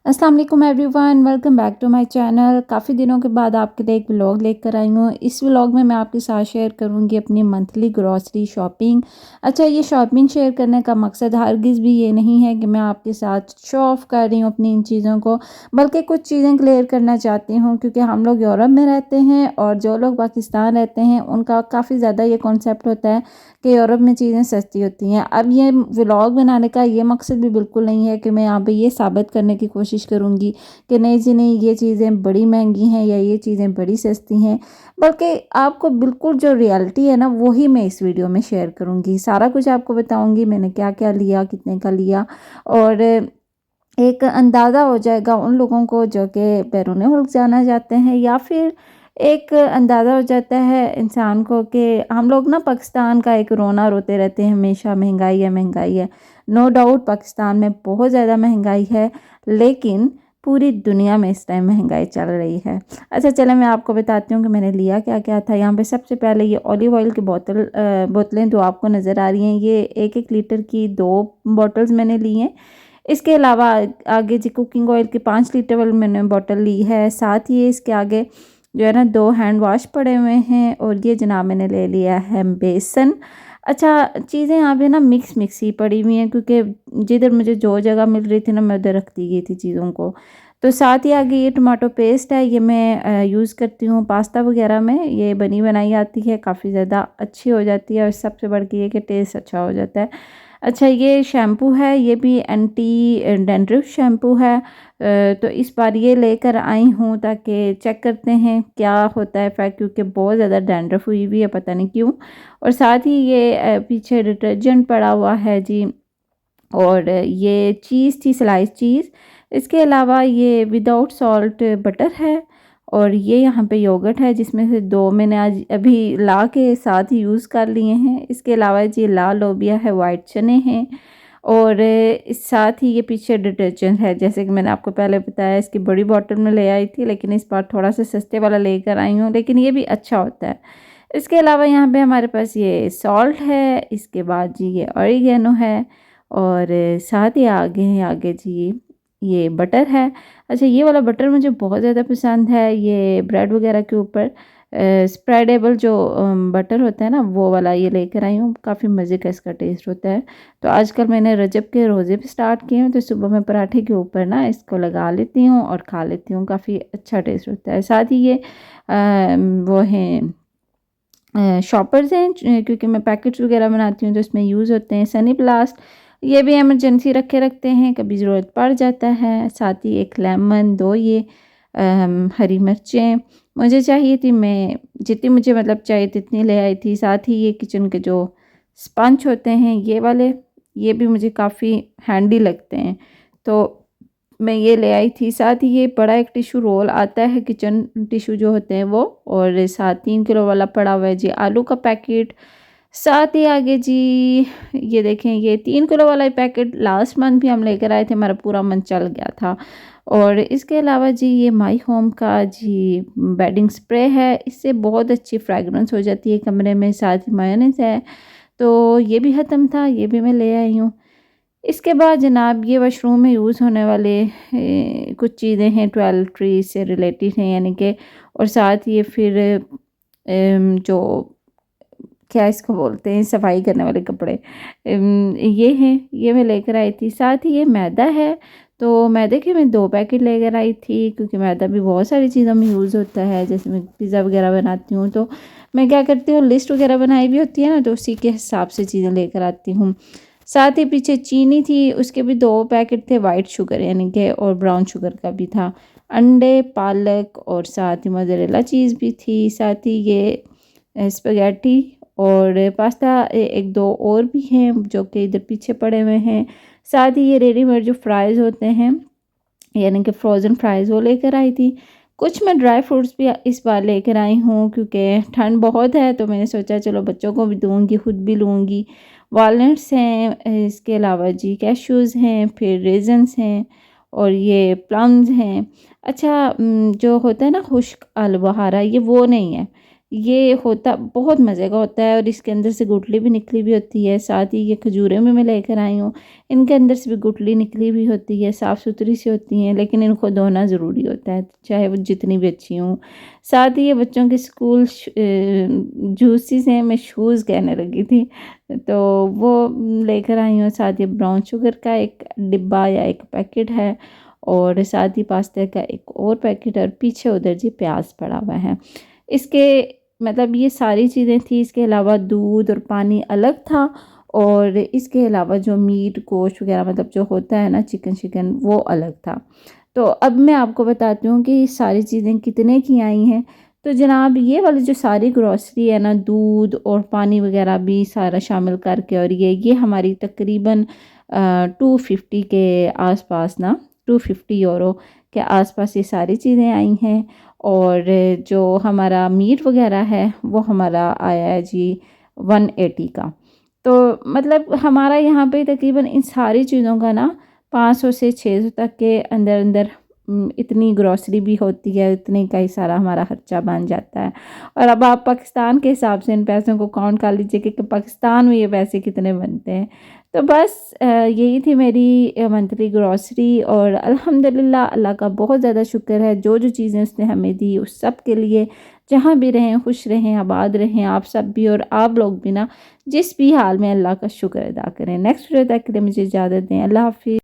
अस्सलाम वालेकुम everyone, welcome back to my channel. काफ़ी दिनों के बाद आपके लिए एक व्लॉग लेकर आई हूँ। इस व्लॉग में मैं आपके साथ शेयर करूँगी अपनी मंथली ग्रॉसरी शॉपिंग। अच्छा, ये शॉपिंग शेयर करने का मकसद हरगिज़ भी ये नहीं है कि मैं आपके साथ शो ऑफ़ कर रही हूँ अपनी इन चीज़ों को, बल्कि कुछ चीज़ें क्लियर करना चाहती हूँ क्योंकि हम लोग यूरोप में रहते हैं और जो लोग पाकिस्तान रहते हैं उनका काफ़ी ज़्यादा ये कॉन्सेप्ट होता है कि यूरोप में चीज़ें सस्ती होती हैं। अब ये व्लॉग बनाने का ये मकसद भी बिल्कुल नहीं है कि मैं यहाँ पे ये साबित करने की कोशिश करूँगी कि नहीं जी नहीं, ये चीज़ें बड़ी महंगी हैं या ये चीज़ें बड़ी सस्ती हैं, बल्कि आपको बिल्कुल जो रियलिटी है ना वही मैं इस वीडियो में शेयर करूँगी। सारा कुछ आपको बताऊँगी मैंने क्या क्या लिया, कितने का लिया, और एक अंदाज़ा हो जाएगा उन लोगों को जो कि बैरून मुल्क जाना चाहते हैं, या फिर एक अंदाज़ा हो जाता है इंसान को कि हम लोग ना पाकिस्तान का एक रोना रोते रहते हैं हमेशा, महंगाई है महंगाई है। नो डाउट पाकिस्तान में बहुत ज़्यादा महंगाई है, लेकिन पूरी दुनिया में इस टाइम महंगाई चल रही है। अच्छा चलें, मैं आपको बताती हूँ कि मैंने लिया क्या क्या था। यहाँ पे सबसे पहले ये ऑलिव ऑयल की बोतलें जो आपको नज़र आ रही हैं, ये 1-1 लीटर की 2 बॉटल्स मैंने ली हैं। इसके अलावा आगे जी कुकिंग ऑयल की 5 लीटर वाली मैंने बॉटल ली है। साथ ही इसके आगे जो है ना 2 हैंड वाश पड़े हुए हैं, और ये जनाब मैंने ले लिया है बेसन। अच्छा, चीज़ें यहाँ पे ना मिक्स ही पड़ी हुई हैं क्योंकि जिधर मुझे जो जगह मिल रही थी ना मैं उधर रखती गई थी चीज़ों को। तो साथ ही आगे ये टमाटो पेस्ट है, ये मैं यूज़ करती हूँ पास्ता वगैरह में। ये बनी बनाई आती है, काफ़ी ज़्यादा अच्छी हो जाती है और सबसे बढ़ के ये कि टेस्ट अच्छा हो जाता है। अच्छा, ये शैम्पू है, ये भी एंटी डैंड्रफ शैम्पू है। तो इस बार ये लेकर आई हूँ ताकि चेक करते हैं क्या होता है इफ़ेक्ट, क्योंकि बहुत ज़्यादा डैंड्रफ हुई हुई है पता नहीं क्यों। और साथ ही ये पीछे डिटर्जेंट पड़ा हुआ है जी, और ये चीज़ थी स्लाइस चीज़। इसके अलावा ये विदाउट सॉल्ट बटर है, और ये यहाँ पे योगर्ट है जिसमें से 2 मैंने आज अभी ला के साथ ही यूज़ कर लिए हैं। इसके अलावा ये लाल लोबिया है, वाइट चने हैं, और इस साथ ही ये पीछे डिटर्जेंट है। जैसे कि मैंने आपको पहले बताया, इसकी बड़ी बॉटल में ले आई थी, लेकिन इस बार थोड़ा सा सस्ते वाला लेकर आई हूँ, लेकिन ये भी अच्छा होता है। इसके अलावा यहाँ पे हमारे पास ये सॉल्ट है, इसके बाद जी ये ऑरिगेनो है, और साथ ही आगे जी ये बटर है। अच्छा, ये वाला बटर मुझे बहुत ज़्यादा पसंद है। ये ब्रेड वगैरह के ऊपर स्प्रेडेबल जो बटर होता है ना, वो वाला ये लेकर आई हूँ। काफ़ी मज़े का इसका टेस्ट होता है। तो आजकल मैंने रजब के रोज़े भी स्टार्ट किए हैं, तो सुबह मैं पराठे के ऊपर ना इसको लगा लेती हूँ और खा लेती हूँ। काफ़ी अच्छा टेस्ट होता है। साथ ही ये वो हैं शॉपर्स हैं, क्योंकि मैं पैकेट्स वगैरह बनाती हूँ तो इसमें यूज़ होते हैं। सनी प्लास्ट, ये भी इमरजेंसी रखे रखते हैं, कभी ज़रूरत पड़ जाता है। साथ ही एक लेमन, 2 ये हरी मिर्चें मुझे चाहिए थी, मैं जितनी मुझे मतलब चाहिए थी इतनी ले आई थी। साथ ही ये किचन के जो स्पंज होते हैं ये वाले, ये भी मुझे काफ़ी हैंडी लगते हैं, तो मैं ये ले आई थी। साथ ही ये बड़ा एक टिशू रोल आता है, किचन टिशू जो होते हैं वो, और साथ 3 किलो वाला पड़ा हुआ है जी आलू का पैकेट। साथ ही आगे जी ये देखें, ये 3 किलो वाला पैकेट लास्ट मंथ भी हम लेकर आए थे, हमारा पूरा मंथ चल गया था। और इसके अलावा जी ये माई होम का जी बेडिंग स्प्रे है, इससे बहुत अच्छी फ्रेगरेंस हो जाती है कमरे में। साथ ही मायोनेज़ है, तो ये भी ख़त्म था, ये भी मैं ले आई हूँ। इसके बाद जनाब ये वॉशरूम में यूज़ होने वाले कुछ चीज़ें हैं, टॉयलेटरी से रिलेटेड हैं यानी कि, और साथ ये फिर जो क्या इसको बोलते हैं सफाई करने वाले कपड़े, ये हैं, ये मैं लेकर आई थी। साथ ही ये मैदा है, तो मैदे के मैं 2 पैकेट लेकर आई थी, क्योंकि मैदा भी बहुत सारी चीज़ों में यूज़ होता है। जैसे मैं पिज़्ज़ा वगैरह बनाती हूँ तो मैं क्या करती हूँ, लिस्ट वगैरह बनाई भी होती है ना, तो उसी के हिसाब से चीज़ें लेकर आती हूँ। साथ ही पीछे चीनी थी, उसके भी 2 पैकेट थे, वाइट शुगर यानी कि, और ब्राउन शुगर का भी था। अंडे, पालक, और साथ ही मोज़रेला चीज़ भी थी। साथ ही ये स्पगेटी और पास्ता 1-2 और भी हैं जो कि इधर पीछे पड़े हुए हैं। साथ ही ये रेडीमेड जो फ्राइज़ होते हैं यानी कि फ्रोज़न फ्राइज़, वो लेकर आई थी। कुछ मैं ड्राई फ्रूट्स भी इस बार लेकर आई हूँ क्योंकि ठंड बहुत है, तो मैंने सोचा चलो बच्चों को भी दूँगी, खुद भी लूँगी। वॉलनट्स हैं, इसके अलावा जी कैश्यूज़ हैं, फिर रेज़न्स हैं, और ये प्लम्स हैं। अच्छा, जो होता है ना खुश्क अलबहारा, ये वो नहीं है, ये होता बहुत मज़े का होता है और इसके अंदर से गुठली भी निकली हुई होती है। साथ ही ये खजूरें भी मैं लेकर आई हूँ, इनके अंदर से भी गुठली निकली हुई होती है, साफ़ सुथरी सी होती हैं, लेकिन इनको धोना ज़रूरी होता है, चाहे वो जितनी भी अच्छी हों। साथ ही ये बच्चों के स्कूल जूसेस हैं, मैं शूज़ कहने लगी थी, तो वो लेकर आई हूँ। साथ ही ब्राउन शुगर का एक डिब्बा या एक पैकेट है और साथ ही पास्ता का एक और पैकेट है और पीछे उधर जी प्याज पड़ा हुआ है। इसके मतलब ये सारी चीज़ें थी, इसके अलावा दूध और पानी अलग था और इसके अलावा जो मीट गोश्त वगैरह मतलब जो होता है ना चिकन शिकन वो अलग था। तो अब मैं आपको बताती हूँ कि ये सारी चीज़ें कितने की आई हैं। तो जनाब ये वाली जो सारी ग्रॉसरी है ना, दूध और पानी वगैरह भी सारा शामिल करके, और ये हमारी तकरीबन 250 के आसपास ना, 250 यूरो के आसपास ये सारी चीज़ें आई हैं। और जो हमारा मीट वगैरह है वो हमारा आया है जी 180 का। तो मतलब हमारा यहाँ पे तकरीबन इन सारी चीज़ों का ना 500 से 600 तक के अंदर अंदर इतनी ग्रॉसरी भी होती है, इतनी का ही सारा हमारा खर्चा बन जाता है। और अब आप पाकिस्तान के हिसाब से इन पैसों को काउंट कर लीजिए कि पाकिस्तान में ये पैसे कितने बनते हैं। तो बस यही थी मेरी मंथली ग्रॉसरी और अल्हम्दुलिल्लाह अल्लाह का बहुत ज़्यादा शुक्र है, जो जो चीज़ें उसने हमें दी उस सब के लिए। जहाँ भी रहें खुश रहें, आबाद रहें आप सब भी और आप लोग भी ना, जिस भी हाल में अल्लाह का शुक्र अदा करें। नेक्स्ट वीडियो तक के लिए मुझे इजाज़त दें। अल्लाह हाफ़िज़।